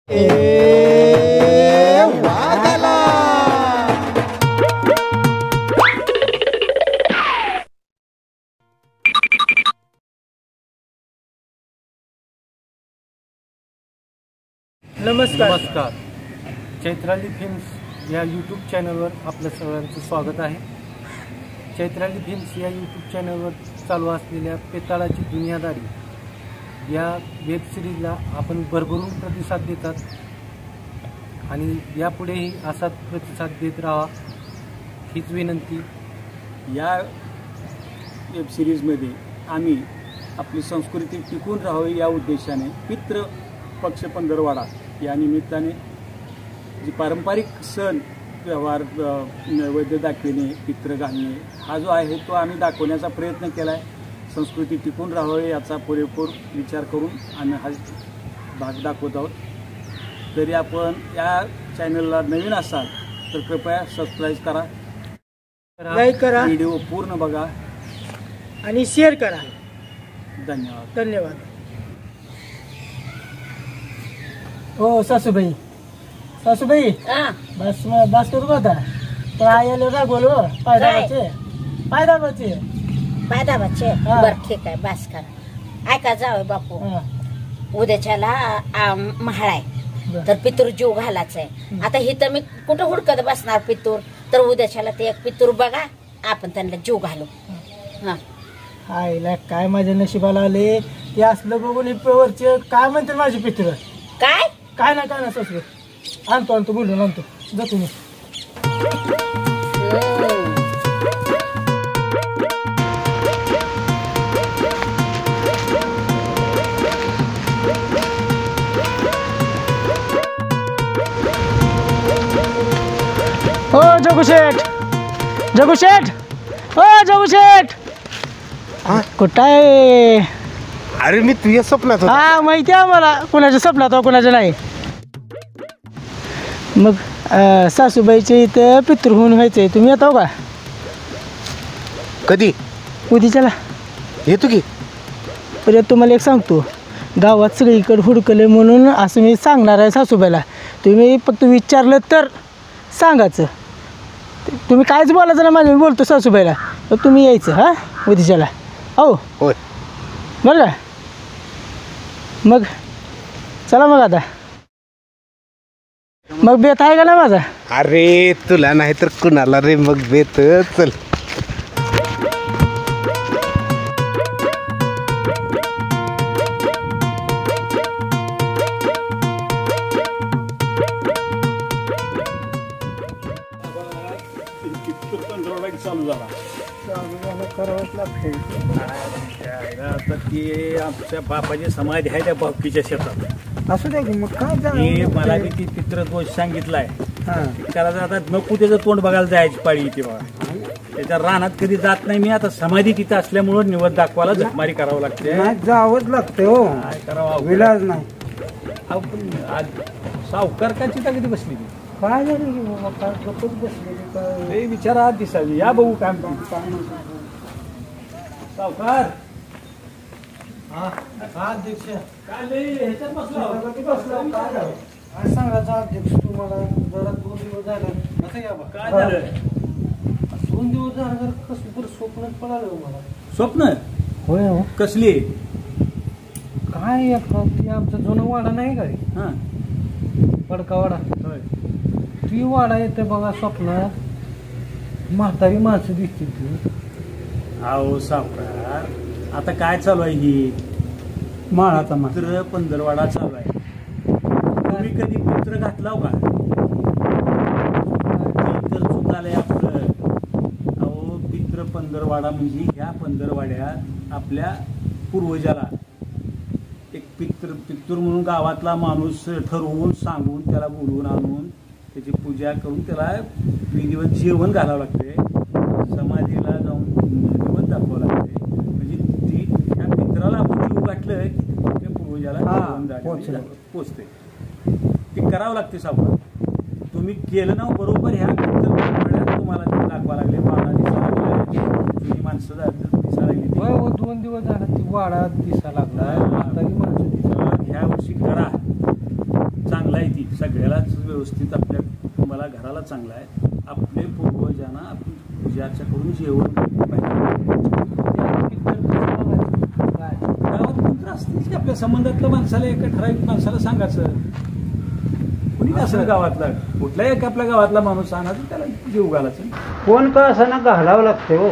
वागला नमस्कार. चैत्राली फिल्म्स या यूट्यूब चॅनलवर आपलं सगळ्यांचं स्वागत आहे. चैत्राली फिल्म्स या यूट्यूब चॅनलवर चालू असलेल्या पेताळाची दुनियादारी या वेबसिरीजला आपण भरभरून प्रतिसाद देतात आणि यापुढेही असाच प्रतिसाद देत राहा हीच विनंती. या वेबसिरीजमध्ये आम्ही आपली संस्कृती टिकून राहावी या उद्देशाने पितृ पक्ष पंधरवाडा या निमित्ताने जी पारंपरिक सण व्यवहार नैवेद्य दाखविणे पितृ घालणे हा जो आहे तो आम्ही दाखवण्याचा प्रयत्न केला आहे. संस्कृती टिकून राहावी याचा पुरेपूर विचार करून आम्ही हा भाग दाखवत आहोत. तरी आपण या चॅनलला नवीन असाल तर कृपया सबस्क्राईब करा, लाईक करा, व्हिडिओ पूर्ण बघा आणि शेअर करा. धन्यवाद. ओ सासूबाई बस करू का आता? तर आयाला रागवलो पायदा बच्चे बर ठीक आहे बस करा. ऐका जावं बापू, उद्याच्याला महाळाय तर पितूर जीव घालायचाय. आता हे तर मी कुठं हुडकत बसणार पितूर, तर उद्याच्याला ते एक पितूर बघा, आपण त्यांना जीव घालू. आईला काय माझ्या नशिबाला आले ते असलं बघून वरचे काय म्हणते माझे पित्र. काय ना सासूबाई आणतो बोलून आणतो जातो मी. ओ जगुशेठ कुठं आहे? अरे मी तुझ्या स्वप्नात होतो. हा माहिती आहे मला, कुणाच्या स्वप्नात हो कुणाच्या नाही. मग सासूबाईच्या इथं पितृ होऊन व्हायचंय, तुम्ही येतो का? कधी? उद्याच्याला येतो की. परत तुम्हाला एक सांगतो, गावात सगळीकडे हुडकले म्हणून असं मी सांगणार आहे सासूबाईला. तुम्ही फक्त विचारलं तर सांगायचं. तुम्ही कायच बोलायचं ना माझ्या, मी बोलतो सासूबाईला. तर तुम्ही यायचं हा उद्याच्याला. हो होय बरं का? मग चला मग आता. मग बेत आहे का ना माझा? अरे तुला नाही तर कुणाला रे मग बेत. चल चालू झाला. आता ते आमच्या बापाची समाधी आहे त्या बापकीच्या शेतात. असू द्या की मग काय मी मला बी ती पितृदोष सांगितलाय. त्याला आता नको त्याचं तोंड बघायला जायची पाळी येते बघा. त्याच्या रानात कधी जात नाही मी. आता समाधी तिथं असल्यामुळं निवड दाखवायला झकमारी करावं लागते. जावंच लागतं हो, काय करावं विलाज नाही. सावकार का चिता कधी बसली ती? काय झालं की बाबा, काय गप्पच बसलेली काय? हे विचारा दिसावी. या बघू काय सावकार. अध्यक्ष काय लई ह्याच्यात बसला काय सांगायचं अध्यक्ष तुम्हाला? जरा 2 दिवस झालं. असं या बा. काय झालं? 2 दिवस झालं जर कसं बरं स्वप्नात पडालं हो मला. स्वप्न? होय हो. कसली? काय आमचा जुना वाडा नाही काय, हा पडका वाडा, होय. ती वाडा येते बघा स्वप्नात. म्हातारी माणसं दिसतील ती. अहो सावकार, आता काय चालू आहे ही? माळाचा पित्र पंधरवाडा चालू आहे. तुम्ही कधी पित्र घातला का? तर चुकालय आपलं. अहो पित्र पंधरवाडा म्हणजे ह्या पंधरवाड्यात आपल्या पूर्वजाला एक पितृ म्हणून गावातला माणूस ठरवून सांगून त्याला बोलवून आणून त्याची पूजा करून त्याला विधिवत जेवण घालावं लागते. समाधीला जाऊन निवड दाखवावं लागते. म्हणजे ती त्या पित्राला आपण जीव गाठलं की त्या पूर्वजाला पोचते. ते करावं लागते सावकार. तुम्ही केलं ना बरोबर. ह्या तुम्हाला ते दाखवा लागले. वाडा दिसायला लागला, जुनी माणसं दिसायला लागली. 2 दिवस झाला ती वाडा दिसा लागला. म्हातारी माणसं दिसा. ह्या वर्षी करा, चांगला सगळ्यालाच व्यवस्थित आपल्या कुटुंबाला घराला चांगला आहे. आपले पूर्वजांना आपण पूजा अर्चा करून जेवण केलं पाहिजे. गावात कोणतं असतेच की आपल्या संबंधातल्या माणसाला एका ठराविक माणसाला सांगायचं. कुणी असं गावातला कुठलाही एक आपल्या गावातला माणूस आणायचं त्याला जीव घालायचं. कोण का असं घालावं लागते हो.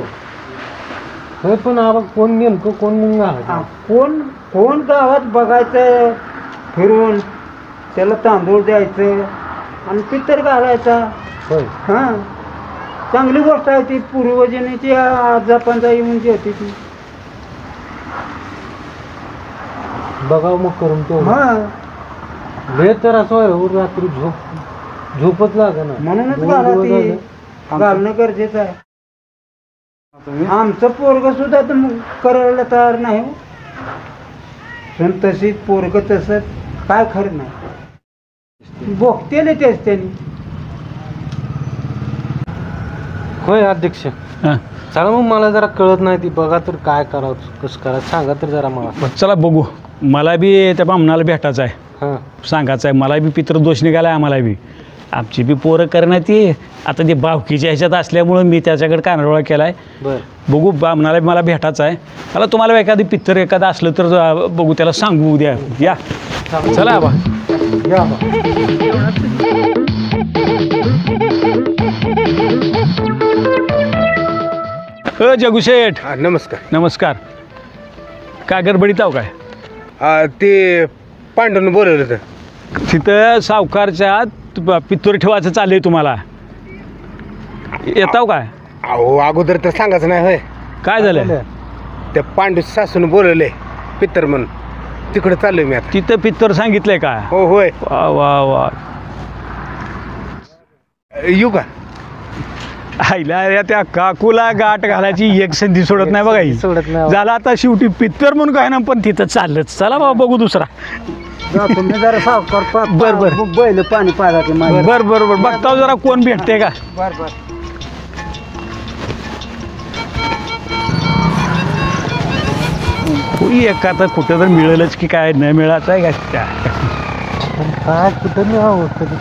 होय पण आबा कोण नेमकं कोण मग घालायचं? कोण कोण गावात बघायचं फिरून त्याला तांदूळ द्यायचं आणि पितर घालायचा. होय हां चांगली गोष्ट आहे ती. पूर्वजांनी ती आजापंजा येऊन जेवते ती. बघावं मग करून तो हां लय तर असं आहे हो, रात्री झोपच लागे ना. म्हणूनच दोन घाला दिवस ती झाले. घालणं गरजेचं आहे. आमचं पोरग सुद्धा तर मग करायला तयार नाही हो. पण तशीच पोरग तसं काय खरं नाही. बोगतेले तेच त्यांनी. होय अध्यक्ष चला मग मला जरा कळत नाही ती बघा तर काय करावं कसं करायचं सांगा तर जरा मला. चला बघू. मला बी त्या बामणाला भेटायचं आहे. हां सांगायचं आहे. मला बी पितृदोष निघाला आहे. आम्हाला बी आमची बी पोरं करण्यात ती आता ते बावकीच्या ह्याच्यात असल्यामुळं मी त्याच्याकडे कानाडोळा केला आहे. बरं बघू बामणाला मला भेटायचं आहे. मला तुम्हाला एखादी पित्तर एखादं असलं तर बघू त्याला सांगू उद्या या. चला बा या बा. जगुशेठ नमस्कार. नमस्कार. काय गडबडीत आहो काय? ते पांडून बोलवलं होतं. तिथं सावकारच्या पित्तूर ठेवायचं चाललंय तुम्हाला. येताव काय? अहो अगोदर तर सांगायचं नाही होय. काय झालं? त्या पांडू सासून बोलवले पित्तर म्हणून तिकडे चाललोय मी आता. तिथं पित्तर सांगितलंय का? हो होय. वा वा वा. येऊ का? आईला या त्या काकूला गाठ घालायची एक संधी सोडत नाही बघा ही. सोडत नाही. झालं आता शेवटी पित्तर म्हणून काय ना पण तिथं चाललंच. चला बाबा बघू दुसरा. तुम्ही जरा सावकार बर बर बैल पाणी पाजायचे. बर बर बर बघताव जरा कोण भेटते का. बर बर कोणी एका तर कुठं तर मिळेलच की काय न मिळायचं आहे का. काय कुठं नाही हवं कधी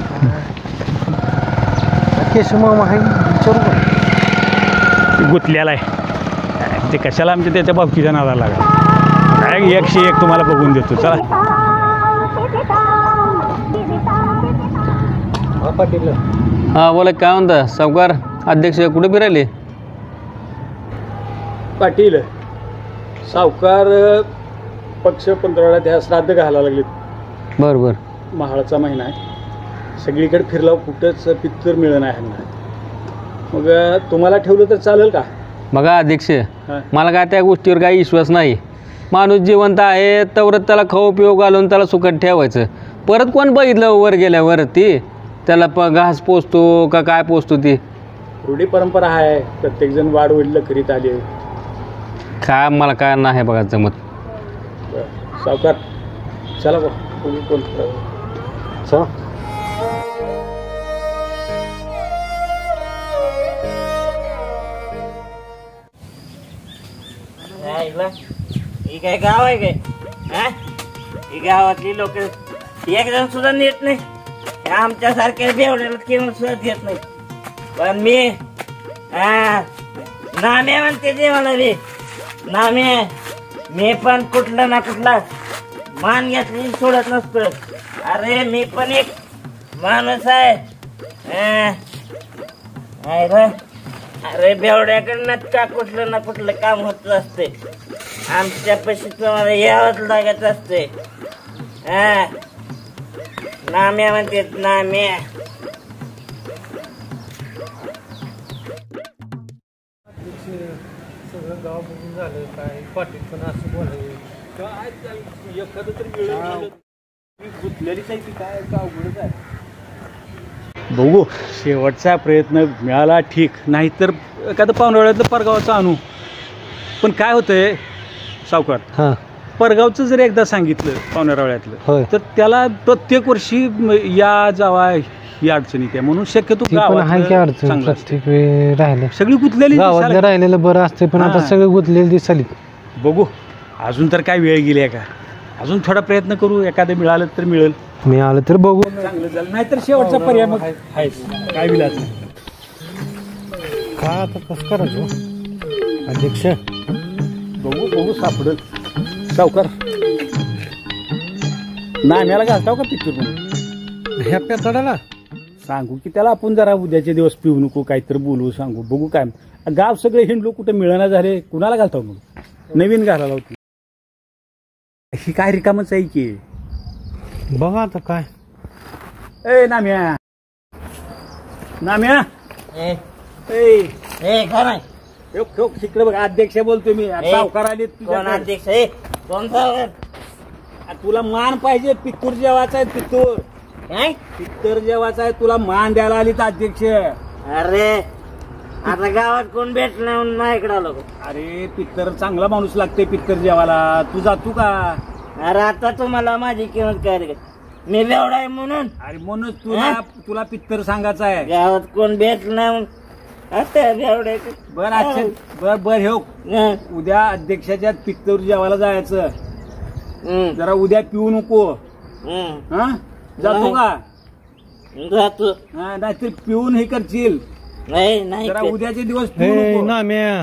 केशव मामा आहे विचारू का? गुतलेला आहे ते कशाला आमच्या त्याच्या बाबकीच्या नादाला लागला. काय 101 तुम्हाला बघून देतो. चला पाटील हां बोला काय म्हणता सावकार अध्यक्ष कुठे फिरायले? पाटील सावकार पक्ष पंधरवड्यात ह्या श्राद्ध घालायला लागले. बरं बरं महाळाचा महिना आहे. सगळीकडे फिरलाव कुठंच पित्तर मिळणं आहे ह्यांना. मग तुम्हाला ठेवलं तर चालेल का? बघा अध्यक्ष हां. मला काय त्या गोष्टीवर काही विश्वास नाही. माणूस जिवंत आहे तवरत त्याला खाऊ पिऊ घालून त्याला सुखात ठेवायचं. परत कोण बघितलं वर गेल्यावर ती त्याला घास पोचतो का काय पोचतो ती. रूढी परंपरा आहे. प्रत्येकजण वाढ वडील करीत आले. काय मला काय नाही बघा जमत. सावकार चला बघ कोण चला ही काय गाव आहे काय? हा ही गावातली लोक एक जण सुद्धा नेत नाही. आमच्यासारख्या बेवड्याला किंवा सुद्धा देत नाही. पण मी नाम्या म्हणते ते मला रे नाम्या. मी पण कुठला ना कुठला मान घेतली सोडत नसतो. अरे मी पण एक माणूस आहे. अरे बेवड्याकडनं का कुठलं ना कुठलं काम होत असते. आमच्या पैसे तुम्हाला यावंच लागत असते. नाम्या म्हणते नाम्या. सगळं गाव बघून झालं काय. पाटील पण असं बोलायचं काय एखादं तरी गुतलेलीच आहे ती काय अवघडच आहे. बघू शेवटचा प्रयत्न मिळाला ठीक. नाहीतर एखादं पाहुणवड्यातलं परगावचं आणू. पण काय होतंय सावकार हां परगावचं जर एकदा सांगितलं पाहुणेरावळ्यातलं होय. तर त्याला प्रत्येक वर्षी या जावा ही अडचणी त्या म्हणून शक्यतो ती पण आहे की गावातलं अडचण चांगलं असतं. प्रत्येक वेळी राहिले सगळी गुतलेली गावातलं दिसायला- राहिलेलं बरं असते पण आता हां. सगळं गुतलेलं दिसाली. बघू अजून तर काय वेळ गेली आहे का. अजून थोडा प्रयत्न करू, एखादं मिळालं तर मिळेल. मी आलं तर बघू. चांगलं झालं, नाहीतर शेवटचा पर्याय मग आहेच, काय विलाज नाही. काय आता कसं करायचं अध्यक्ष? बघू बघू सापडेल. सावकार नाम्याला घालताव का पिक्चर म्हणून? ह्या पेताडाला सांगू की त्याला आपण जरा उद्याचे दिवस पिऊ नको, काहीतरी बोलू, सांगू, बघू काय. गाव सगळे हिंडलो, कुठं मिळणार झाले, कुणाला घालताव मग? नवीन घालायला होती ही काय रिकामच आहे की. बघा आता काय. ए नाम्या, नाम्या, ए ए काय नाही तिकडे बघ, अध्यक्ष बोलतो मी. सावकार आले कोण अध्यक्ष आहे? कोण सावकार? तुला मान पाहिजे, पित्तूर जेवायचा आहे, पित्तूर काय पित्तर जेवायचा आहे, तुला मान द्यायला आलीत अध्यक्ष. अरे आता गावात कोण भेटलं नाही इकडे आलो. अरे पित्तर चांगला माणूस लागते पित्तर जेवायला, तू जातो का? अरे आता तुम्हाला माझी किंमत काय रे? मी बेवडा आहे म्हणून? अरे म्हणून तुला पित्तर सांगायचं आहे. गावात कोण भेटलं नाही आता बेवडा. बर अच्छा, बर बर हे उद्या अध्यक्षाच्या पित्तर जेवायला जायचं. जरा उद्या पिऊ नको. हा जातो का? जातो. हा नाहीतर पिऊन हे करशील. नाही नाही जरा उद्याचे दिवस पिऊ हे नको. नाम्या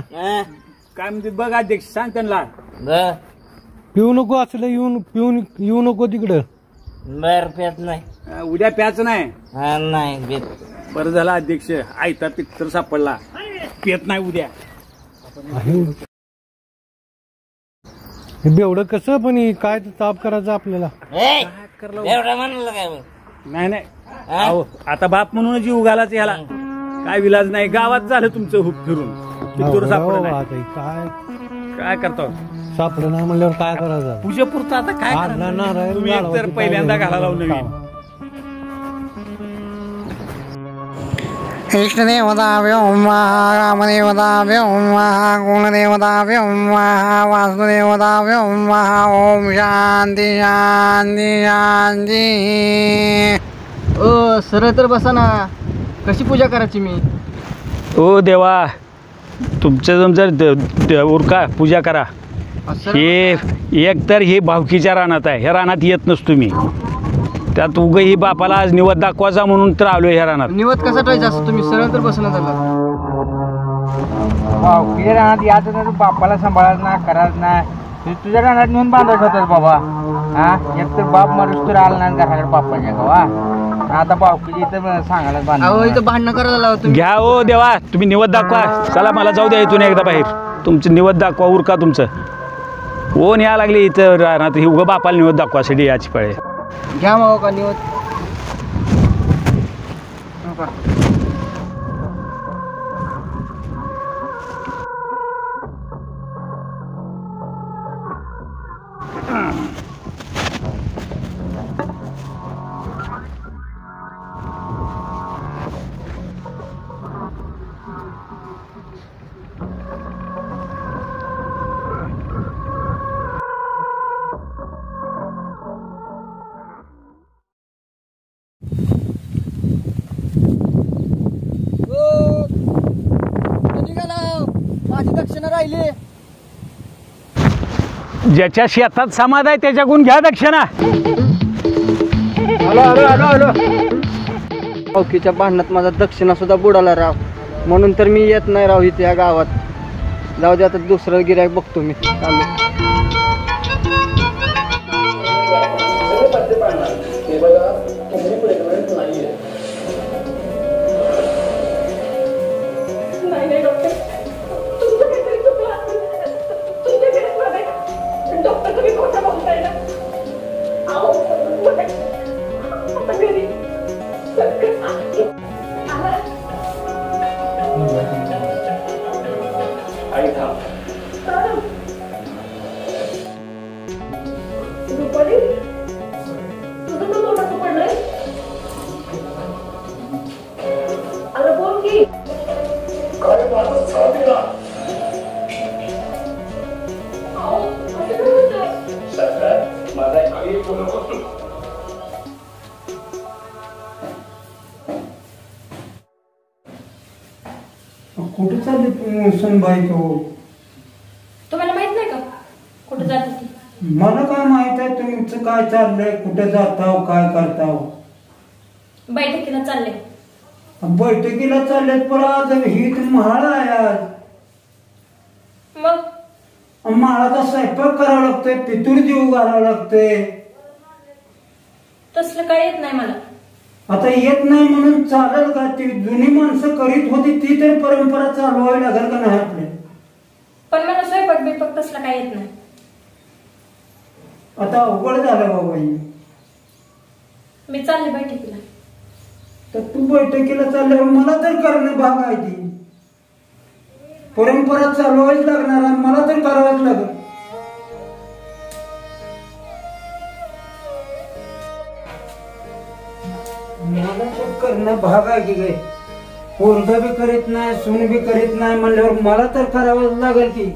काय म्हणते बघ अध्यक्ष, सांग त्यांना. पिऊ नको असलं, येऊ नको तिकडं. बर पेत नाही. उद्या प्याच नाही. हा नाही पेत. बरं झालं अध्यक्ष, आयता पित्तर सापडला, पेत नाही उद्या. हे बेवडं कसं पण हे काय तर ताप करायचं आपल्याला. बेवडा म्हणलं काय मग? नाही नाही अहो, आता बाप म्हणून जीव घालायचं ह्याला, काय विलाज नाही. गावात झालं तुमचं हुक फिरून, पित्तूर सापडलं नाही. आता हे काय काय करतो? सापडलं नाही म्हणल्यावर काय करायचं? पूजेपुरतं आता काय आणला करणार? नारळ, तुम्ही एकतर गाढवाची पहिल्यांदा पाय घालायला लावून नवीन. इष्टदेवताभ्यो नमः, रामदेवताभ्यो नमः, गुणदेवताभ्यो नमः, वासुदेवताभ्यो नमः. ओम शांती शांती शांती. ओ सरळ तर बसा ना, कशी पूजा करायची मी? ओ देवा, तुमचं उरका पूजा करा. हे एक तर हे भावकीच्या रानात आहे, ह्या रानात येत नसतो मी. त्यात उग ही बापाला आज निवद दाखवायचा म्हणून तर आलोय ह्या रानात. निवत कसा ठेवायचा असं तुम्ही सरळ तर बसणं झालं. तुझ्या रानात यायचं नाही, तू बापाला सांभाळायचं ना, करायचं नाही. तुझ्या रानात नेऊन बांधायचं होतं बाबा. हा एक तर बाप माणूस तर आला नाही घराकडे बापाच्या गावा. आता बापकी इथं सांगायला बांधा. इथं भांडणं करायला लावतो तुम्ही. घ्या ओ देवा, तुम्ही निवद दाखवा. चला मला जाऊ द्या इथून एकदा बाहेर. तुमचं निवद दाखवा, उरका तुमचं. ओन या लागली इथं रानात, ही उगं बापाला निवद दाखवासाठी याची पळे. घ्या मग का निवत. माझी दक्षिणा राहिली. ज्याच्या शेतात समाध आहे त्याच्याकडून घ्या दक्षिणा. पावकीच्या भांडणात माझा दक्षिणा सुद्धा बुडाला राव, म्हणून तर मी येत नाही राव इथे या गावात. जाऊ दे, आता दुसरं गिऱ्हाईक बघतो मी. चालू कुठे चालली सुनबाई तू? तुम्हाला माहित नाही का कुठे जात होती? मला काय माहित आहे, तुम्ही तुमचं काय चाललंय? कुठे जाताव, काय करताव? बैठकीला चालले. बैठकीला चाललेत, पण आज ही महाळ आहे आज. मग महाळाचा स्वयंपाक करावा लागतोय, पितूर जीव घालावं लागतोय. तसलं काय येत नाही मला. आता येत नाही म्हणून चालेल का? ती जुनी माणसं करीत होती ती तर परंपरा चालवावी लागेल का नाही आपल्या? पण मला स्वयंपाक बिपाक तसलं काय येत नाही. आता अवघड झालं बाबा. मी चालले बैठकीला. तर तू बैठकीला चालल्यावर मला तर करणं भाग आहे. ती परंपरा चालवावीच लागणार आणि मला तर करावंच लागेल. मला तर करणं भाग आहे की गे. पोरगा बी करीत नाही, सून बी करीत नाही म्हणल्यावर मला तर करावंच लागेल की.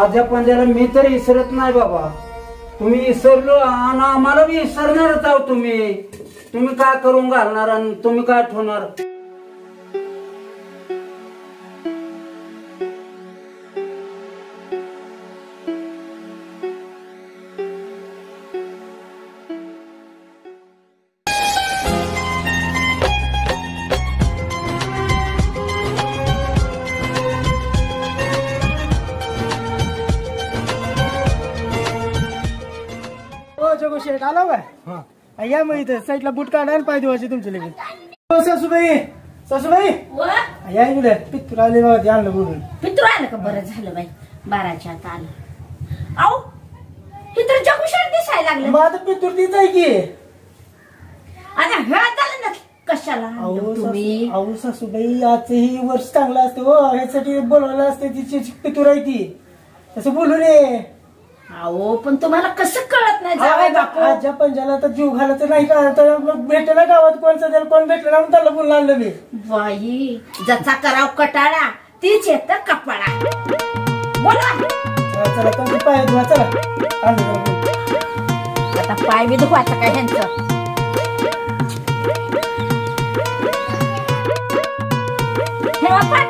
आज्या पंजाला मी तर विसरत नाही बाबा. तुम्ही विसरलो आणि आम्हाला बी विसरणारच आहो. तुम्ही काय करून घालणार आणि तुम्ही काय ठेवणार? शेट आला काय? या मग इथं साईडला बूट काढा आणि पाय दिवायचे तुमचे लगेच. सासूबाई, सासूबाई या इकडे. पितूर आले बाबा, आणलं बोलून. पितूर आलं का? बरं झालं बाई, 12च्या आत आलं. अहो हे तर जगुशार दिसायला लागलं. माझं पितूर तीच आहे की. आता हे झालं ना, कशाला तुम्ही? अहो सासूबाई, आजही वर्ष चांगलं असतं हो, ह्यासाठी बोलवायला असते. तिची पितूर आहे ती, तसं बोलू रे. अहो पण तुम्हाला कसं कळत नाही? जावई बापू आजच्या पंजाला तर जीव घालायचं नाही का? भेटलं ना गावात कोण सध्या, कोण भेटलं ना त्याला बोलून आणलं मी. बाई, ज्याचा कराव कटाळा तीच येत कपाळा. बोला. चला तुमचे पाय धुवा. चला आता पाय बी धुवायचं काय ह्यांचं? ठेवा पाय.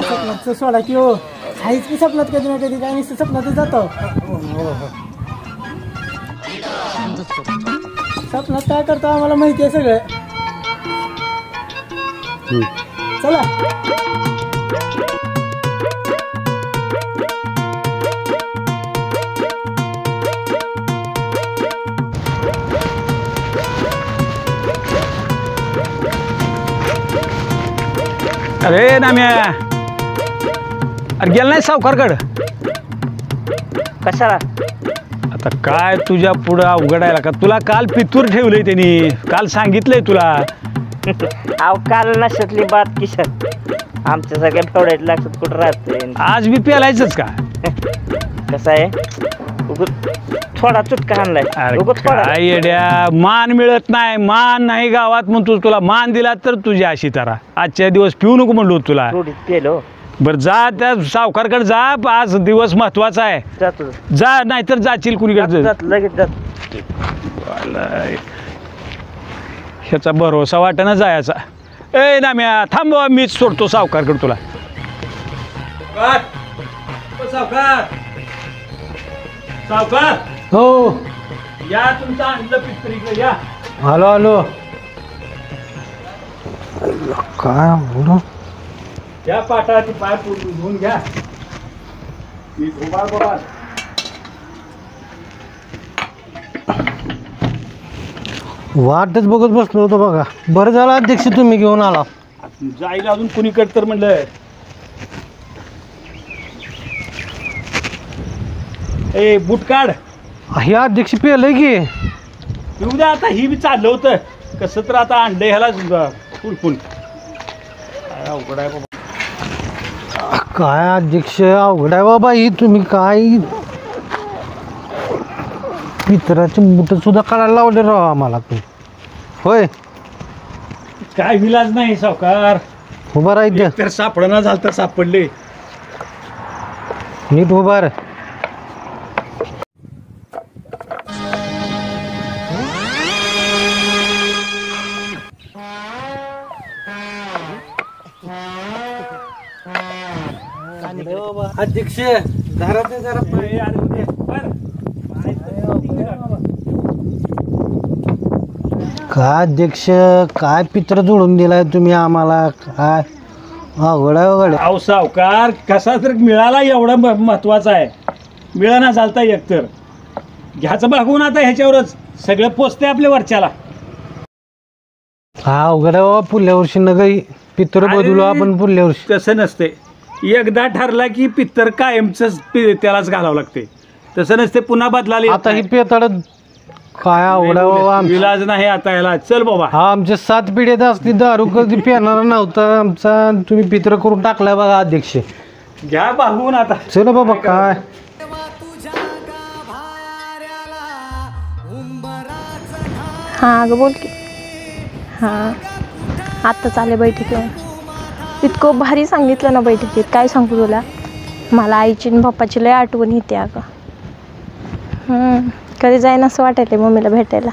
स्वप्नात सोडा की हो. काहीच की स्वप्नात कधी ना कधी काय नुसतं स्वप्नातच जातो. स्वप्नात काय करतो आम्हाला माहिती आहे सगळं. चला. अरे नाम्या, अरे गेला नाही सावकारकडं? कशाला? आता काय तुझ्या पुढं अवघडायला का? तुला काल पितूर ठेवलंय त्यांनी, काल सांगितलंय तुला. अहो काल नशातली बात किशात. आमच्या सगळ्या फेवढ्यात लक्षात कुठं राहते? आज बी प्यालायचंच का? कसं आहे, थोडा चुटका आणलाय. काय येड्या, मान मिळत नाही, मान नाही गावात म्हणतो. तुला मान दिला तर तुझी अशी तारा. आजच्या दिवस पिऊ नको म्हणलो तुला. पेलो. बरं जा त्या सावकारकडे जा, आज दिवस महत्वाचा आहे. जा, नाहीतर जाशील कुणीकडे. लगेच जात. ह्याचा भरोसा वाटेना जायचा. ए नाम्या थांब, मीच सोडतो सावकारकडे तुला. सावकार, सावकार हो या, तुमचं आणलं पितरीकडे या. आलो आलो. काय बोलू? या पाटाची पाय पूर्ण धुवून घ्या. मी धुबाळ बाबा. वाटच बघत बसलो होतो बघा. बरं झालं अध्यक्ष तुम्ही घेऊन आला. जाईल अजून कुणीकडे तर म्हणलं. ए बूट काढ. हे अध्यक्ष पेलंय की. येऊ द्या आता, ही बी चाललं होतं कसं तर. आता अंडे ह्याला फुलफुल. काय अवघड आहे बाबा. काय अध्यक्ष अवघड आहे बाबा. ही तुम्ही काय पितराचे बूट सुद्धा काढायला लावले राव आम्हाला. होय काय विलाज नाही सावकार. उभा राहायचं तर सापडना झालं तर सापडले. नीट उभा राह. अध्यक्ष जरा ते जरा काय अध्यक्ष काय पित्र जोडून दिलाय तुम्ही आम्हाला. काय अवघड आहे अवघड. अहो सावकार कसा तर मिळाला एवढा महत्वाचा आहे. मिळाना चालता एकतर घ्यायचं भागवून आता ह्याच्यावरच सगळं पोचते आपल्या वरच्याला. हा अवघड आहे बाबा. पुढल्या वर्षी नका पित्र बदलू आपण पुढल्या वर्षी. तसं नसते. एकदा ठरला की पित्तर कायमच त्यालाच घालावं लागते. तसं नसते पुन्हा बदलाला. आता ही पेताड काय अवघड आहे बाबा. विलाज नाही आता याला. चल बाबा. हा आमच्या 7 पिढ्यात असती दारू कधी पिणारा नव्हता आमचा. तुम्ही पित्र करून टाकलाय बघा अध्यक्ष. घ्या भागवून आता. चल बाबा काय. हां अगं बोल की. हां आत्ताच आले बैठकीवर. इतकं भारी सांगितलं ना बैठकीत. काय सांगू तुला. मला आईची आणि पप्पाची लय आठवण येते अगं. कधी जाईन असं वाटायला मम्मीला भेटायला.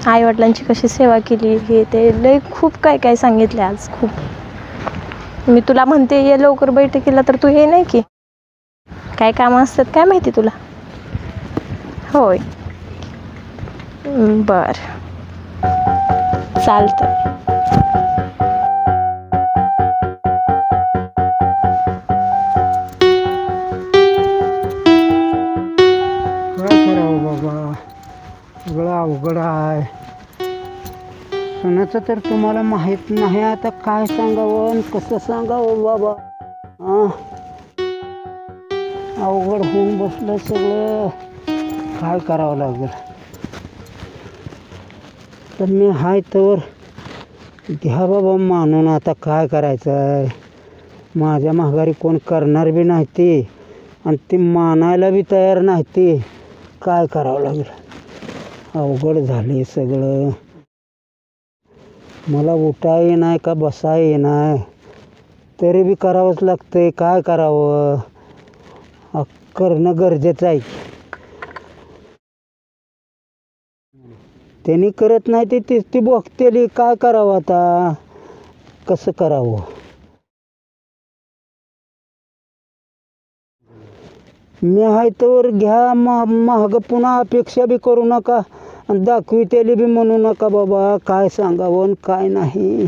आईवडिलांची कशी सेवा केली हे ते लय खूप काय काय सांगितलं आज. खूप मी तुला म्हणते ये लवकर बैठकीला तर तू ये नाही की. काय कामं असतात काय माहिती तुला. होय बर चालतं. काय करावं बाबा सगळं अवघड आहे. सणाचं तर तुम्हाला माहीत नाही. आता काय सांगावं आणि कसं सांगावं बाबा. अवघड होऊन बसलं सगळं. काय करावं लागेल. तर मी हाय तर घ्या बाबा मानून. आता काय करायचं आहे. माझ्या माघारी कोण करणार बी नाही ती आणि ती मानायला बी तयार नाही ती. काय करावं लागेल. अवघड झाले सगळं. मला उठा येणार का बसा येणार तरी बी करावंच लागतंय. काय करावं. करणं गरजेचं आहे. त्यांनी करत नाही ते तीच ती बघतेली. काय करावं आता. कसं करावं. मी आहे तर घ्या महाग. पुन्हा अपेक्षा बी करू नका आणि दाखवितेली बी म्हणू नका बाबा. काय सांगावं काय नाही.